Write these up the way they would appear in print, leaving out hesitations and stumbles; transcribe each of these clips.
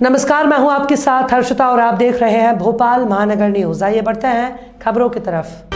नमस्कार, मैं हूं आपके साथ हर्षिता और आप देख रहे हैं भोपाल महानगर न्यूज। आइए बढ़ते हैं खबरों की तरफ।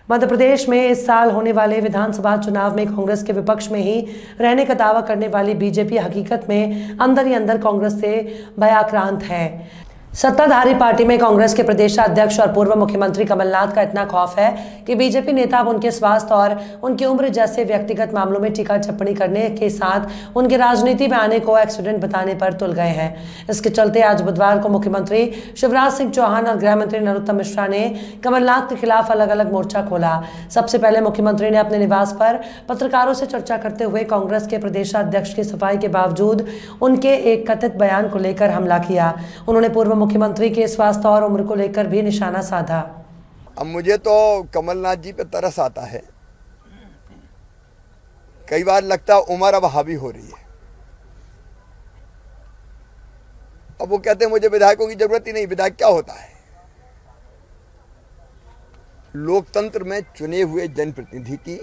मध्य प्रदेश में इस साल होने वाले विधानसभा चुनाव में कांग्रेस के विपक्ष में ही रहने का दावा करने वाली बीजेपी हकीकत में अंदर ही अंदर कांग्रेस से भयाक्रांत है। सत्ताधारी पार्टी में कांग्रेस के प्रदेशाध्यक्ष और पूर्व मुख्यमंत्री कमलनाथ का इतना खौफ है कि बीजेपी नेता अब उनके स्वास्थ्य और उनकी उम्र जैसे व्यक्तिगत मामलों में टीका टिप्पणी करने के साथ उनकी राजनीति में आने को एक्सीडेंट बताने पर तुल गए हैं। इसके चलते आज बुधवार को मुख्यमंत्री शिवराज सिंह चौहान और गृह मंत्री नरोत्तम मिश्रा ने कमलनाथ के खिलाफ अलग अलग मोर्चा खोला। सबसे पहले मुख्यमंत्री ने अपने निवास पर पत्रकारों से चर्चा करते हुए कांग्रेस के प्रदेशाध्यक्ष की सफाई के बावजूद उनके एक कथित बयान को लेकर हमला किया। उन्होंने पूर्व मुख्यमंत्री के स्वास्थ्य और उम्र को लेकर भी निशाना साधा। अब मुझे तो कमलनाथ जी पे तरस आता है। कई बार लगता है उम्र अब हावी हो रही है। अब वो कहते हैं मुझे विधायकों की जरूरत ही नहीं। विधायक क्या होता है? लोकतंत्र में चुने हुए जनप्रतिनिधि की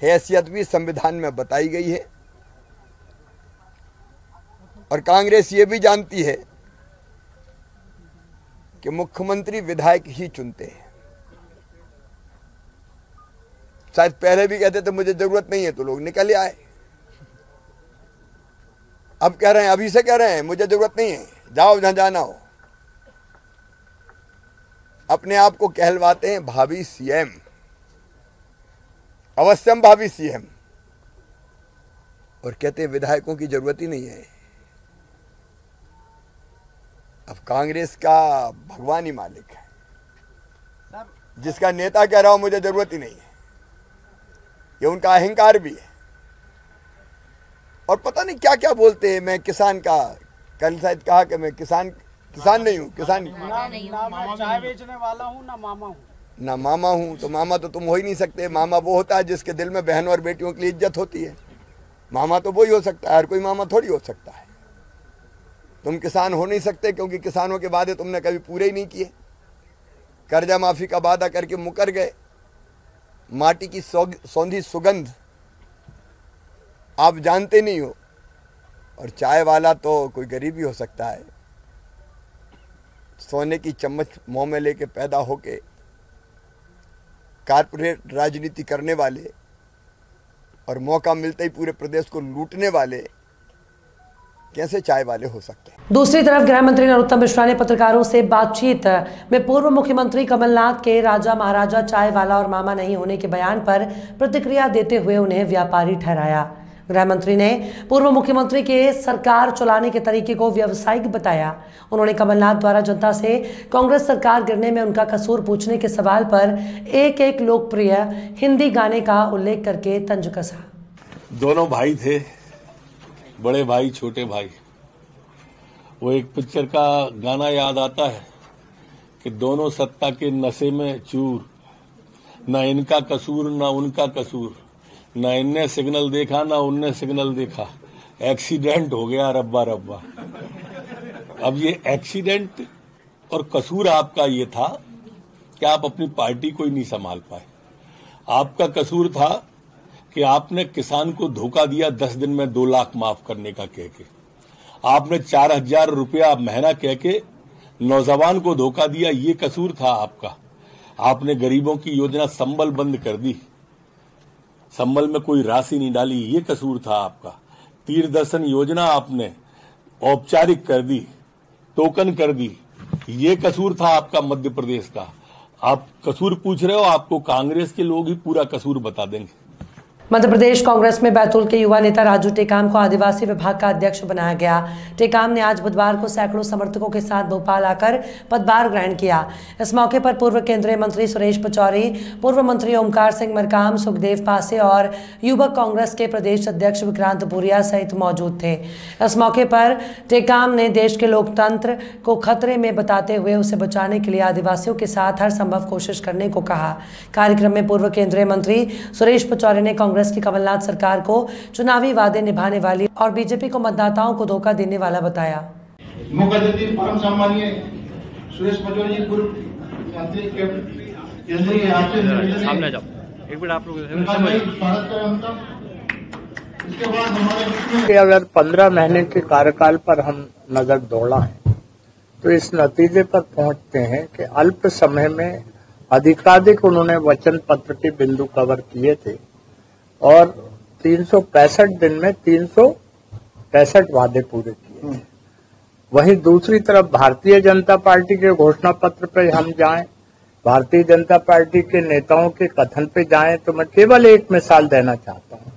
हैसियत भी संविधान में बताई गई है और कांग्रेस ये भी जानती है कि मुख्यमंत्री विधायक ही चुनते हैं। शायद पहले भी कहते थे मुझे जरूरत नहीं है तो लोग निकल आए। अब कह रहे हैं, अभी से कह रहे हैं मुझे जरूरत नहीं है, जाओ जहां जाना हो। अपने आप को कहलवाते हैं भावी सीएम, अवश्यम भावी सीएम, और कहते हैं विधायकों की जरूरत ही नहीं है। अब कांग्रेस का भगवान ही मालिक है, जिसका नेता कह रहा हो मुझे जरूरत ही नहीं है। ये उनका अहंकार भी है और पता नहीं क्या क्या बोलते हैं। मैं किसान का, कल शायद कहा कि मैं किसान नहीं हूँ, किसान ना चाय बेचने वाला हूँ, ना मामा हूँ। तो मामा तो तुम हो ही नहीं सकते। मामा वो होता है जिसके दिल में बहन और बेटियों की इज्जत होती है। मामा तो वो ही हो सकता है, हर कोई मामा थोड़ी हो सकता है। तुम किसान हो नहीं सकते क्योंकि किसानों के वादे तुमने कभी पूरे ही नहीं किए। कर्जा माफी का वादा करके मुकर गए। माटी की सौंधी सुगंध आप जानते नहीं हो। और चाय वाला तो कोई गरीब ही हो सकता है। सोने की चम्मच मुंह में लेके पैदा होके कारपोरेट राजनीति करने वाले और मौका मिलते ही पूरे प्रदेश को लूटने वाले कैसे चाय वाले हो सकते हैं? दूसरी तरफ गृह मंत्री नरोत्तम मिश्रा ने पत्रकारों से बातचीत में पूर्व मुख्यमंत्री कमलनाथ के राजा महाराजा चाय वाला और मामा नहीं होने के बयान पर प्रतिक्रिया देते हुए उन्हें व्यापारी ठहराया। गृह मंत्री ने पूर्व मुख्यमंत्री के सरकार चलाने के तरीके को व्यावसायिक बताया। उन्होंने कमलनाथ द्वारा जनता से कांग्रेस सरकार गिरने में उनका कसूर पूछने के सवाल पर एक लोकप्रिय हिंदी गाने का उल्लेख करके तंज कसा। दोनों भाई थे, बड़े भाई छोटे भाई। वो एक पिक्चर का गाना याद आता है कि दोनों सत्ता के नशे में चूर, न इनका कसूर न उनका कसूर, न इनने सिग्नल देखा न उनने सिग्नल देखा, एक्सीडेंट हो गया रब्बा रब्बा। अब ये एक्सीडेंट और कसूर आपका ये था कि आप अपनी पार्टी को ही नहीं संभाल पाए। आपका कसूर था कि आपने किसान को धोखा दिया 10 दिन में 2 लाख माफ करने का कह के। आपने 4,000 रुपया महीना कह के नौजवान को धोखा दिया, ये कसूर था आपका। आपने गरीबों की योजना संबल बंद कर दी, संबल में कोई राशि नहीं डाली, ये कसूर था आपका। तीर्थदर्शन योजना आपने औपचारिक कर दी, टोकन कर दी, ये कसूर था आपका मध्य प्रदेश का। आप कसूर पूछ रहे हो, आपको कांग्रेस के लोग ही पूरा कसूर बता देंगे। मध्य प्रदेश कांग्रेस में बैतूल के युवा नेता राजू टेकाम को आदिवासी विभाग का अध्यक्ष बनाया गया। टेकाम ने आज बुधवार को सैकड़ों समर्थकों के साथ भोपाल आकर पदभार ग्रहण किया। इस मौके पर पूर्व केंद्रीय मंत्री सुरेश पचौरी, पूर्व मंत्री ओमकार सिंह मरकाम, सुखदेव पासे और युवक कांग्रेस के प्रदेश अध्यक्ष विक्रांत भूरिया सहित मौजूद थे। इस मौके पर टेकाम ने देश के लोकतंत्र को खतरे में बताते हुए उसे बचाने के लिए आदिवासियों के साथ हर संभव कोशिश करने को कहा। कार्यक्रम में पूर्व केंद्रीय मंत्री सुरेश पचौरी ने कांग्रेस की कमलनाथ सरकार को चुनावी वादे निभाने वाली और बीजेपी को मतदाताओं को धोखा देने वाला बताया। मुख्य अतिथि परम सम्मानीय सुरेश पचौरी जी, पूर्व मंत्री केंद्रीय एक मिनट आप लोग स्वागत करें उनका। इसके बाद हमारे अगर 15 महीने के कार्यकाल पर हम नजर दौड़ा है तो इस नतीजे पर पहुंचते हैं कि अल्प समय में अधिकाधिक उन्होंने वचन पत्र के बिंदु कवर किए थे और 365 दिन में 365 वादे पूरे किए थे। वहीं दूसरी तरफ भारतीय जनता पार्टी के घोषणा पत्र पे हम जाएं, भारतीय जनता पार्टी के नेताओं के कथन पे जाएं तो मैं केवल एक मिसाल देना चाहता हूं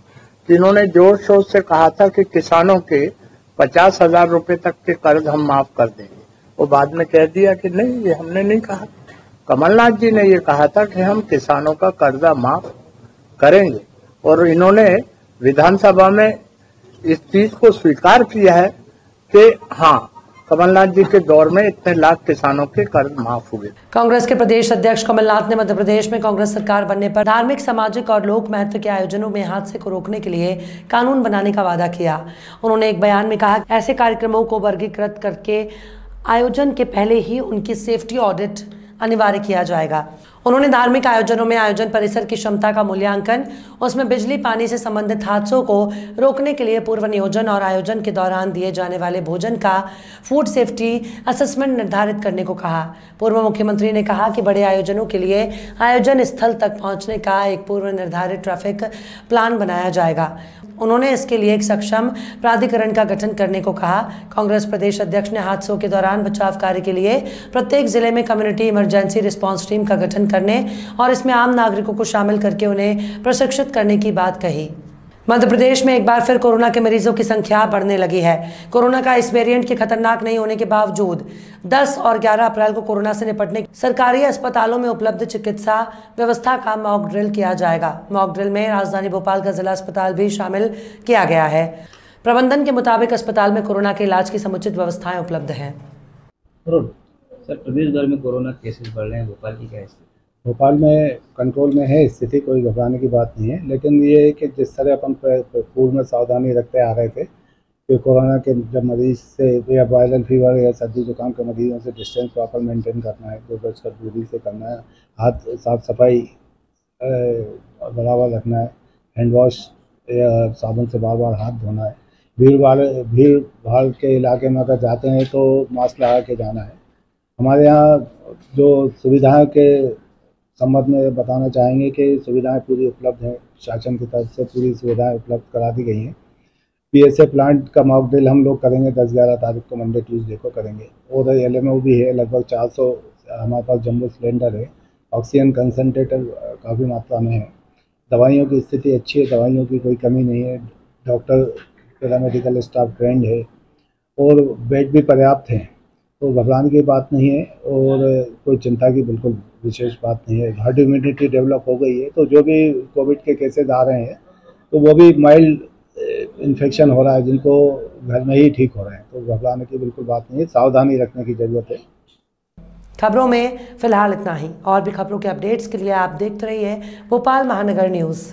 कि इन्होंने जोर शोर से कहा था कि किसानों के 50,000 रुपए तक के कर्ज हम माफ कर देंगे। वो बाद में कह दिया कि नहीं, ये हमने नहीं कहा। कमलनाथ जी ने ये कहा था कि हम किसानों का कर्जा माफ करेंगे और इन्होंने विधानसभा में इस चीज को स्वीकार किया है कि हाँ, कमलनाथ जी के दौर में इतने लाख किसानों के कर्ज माफ हुए। कांग्रेस के प्रदेश अध्यक्ष कमलनाथ ने मध्य प्रदेश में कांग्रेस सरकार बनने पर धार्मिक, सामाजिक और लोक महत्व के आयोजनों में हादसे को रोकने के लिए कानून बनाने का वादा किया। उन्होंने एक बयान में कहा, ऐसे कार्यक्रमों को वर्गीकृत करके आयोजन के पहले ही उनकी सेफ्टी ऑडिट अनिवार्य किया जाएगा। उन्होंने धार्मिक आयोजनों में आयोजन परिसर की क्षमता का मूल्यांकन, उसमें बिजली पानी से संबंधित हादसों को रोकने के लिए पूर्व नियोजन और आयोजन के दौरान दिए जाने वाले भोजन का फूड सेफ्टी असेसमेंट निर्धारित करने को कहा। पूर्व मुख्यमंत्री ने कहा कि बड़े आयोजनों के लिए आयोजन स्थल तक पहुंचने का एक पूर्व निर्धारित ट्रैफिक प्लान बनाया जाएगा। उन्होंने इसके लिए एक सक्षम प्राधिकरण का गठन करने को कहा। कांग्रेस प्रदेश अध्यक्ष ने हादसों के दौरान बचाव कार्य के लिए प्रत्येक जिले में कम्युनिटी इमरजेंसी रिस्पांस टीम का गठन करने और इसमें आम नागरिकों को शामिल करके उन्हें प्रशिक्षित करने की बात कही। मध्य प्रदेश में एक बार फिर कोरोना के मरीजों की संख्या बढ़ने लगी है। कोरोना का इस वेरिएंट के खतरनाक नहीं होने के बावजूद 10 और 11 अप्रैल को कोरोना से निपटने सरकारी अस्पतालों में उपलब्ध चिकित्सा व्यवस्था का मॉक ड्रिल किया जाएगा। मॉक ड्रिल में राजधानी भोपाल का जिला अस्पताल भी शामिल किया गया है। प्रबंधन के मुताबिक अस्पताल में कोरोना के इलाज की समुचित व्यवस्थाएं उपलब्ध हैं। सर, प्रदेश भर में कोरोना केसेस बढ़ रहे हैं, भोपाल की क्या स्थिति? भोपाल में कंट्रोल में है स्थिति, कोई घबराने की बात नहीं है, लेकिन ये है कि जिस तरह अपन पूर्व में सावधानी रखते आ रहे थे कि कोरोना के जब मरीज से या वायरल फीवर या सर्दी जुकाम के मरीजों से डिस्टेंस प्रॉपर मेंटेन करना है, 2 गज का दूरी से करना है, हाथ साफ सफाई बराबर रखना है, हैंड वॉश या साबुन से बार बार हाथ धोना है, भीड़ भाड़ के इलाके में अगर जाते हैं तो मास्क लगा के जाना है। हमारे यहाँ जो सुविधाएं के संबंध में बताना चाहेंगे कि सुविधाएं पूरी उपलब्ध हैं, शासन की तरफ से पूरी सुविधाएं उपलब्ध करा दी गई हैं। पीएसए प्लांट का मॉक ड्रिल हम लोग करेंगे 10-11 तारीख को, मंडे ट्यूसडे को करेंगे। और एलएमओ भी है, लगभग 400 हमारे पास जम्बो सिलेंडर है, ऑक्सीजन कंसनट्रेटर काफ़ी मात्रा में है। दवाइयों की स्थिति अच्छी है, दवाइयों की कोई कमी नहीं है, डॉक्टर पैरामेडिकल स्टाफ ट्रेंड है और बेड भी पर्याप्त हैं, तो घबराने की बात नहीं है और कोई चिंता की बिल्कुल विशेष बात नहीं है। हर्ड इम्यूनिटी डेवलप हो गई है, तो जो भी कोविड के केसेज आ रहे हैं तो वो भी माइल्ड इन्फेक्शन हो रहा है, जिनको घर में ही ठीक हो रहे हैं, तो घबराने की बिल्कुल बात नहीं है, सावधानी रखने की जरूरत है। खबरों में फिलहाल इतना ही। और भी खबरों के अपडेट्स के लिए आप देखते रहिए भोपाल महानगर न्यूज़।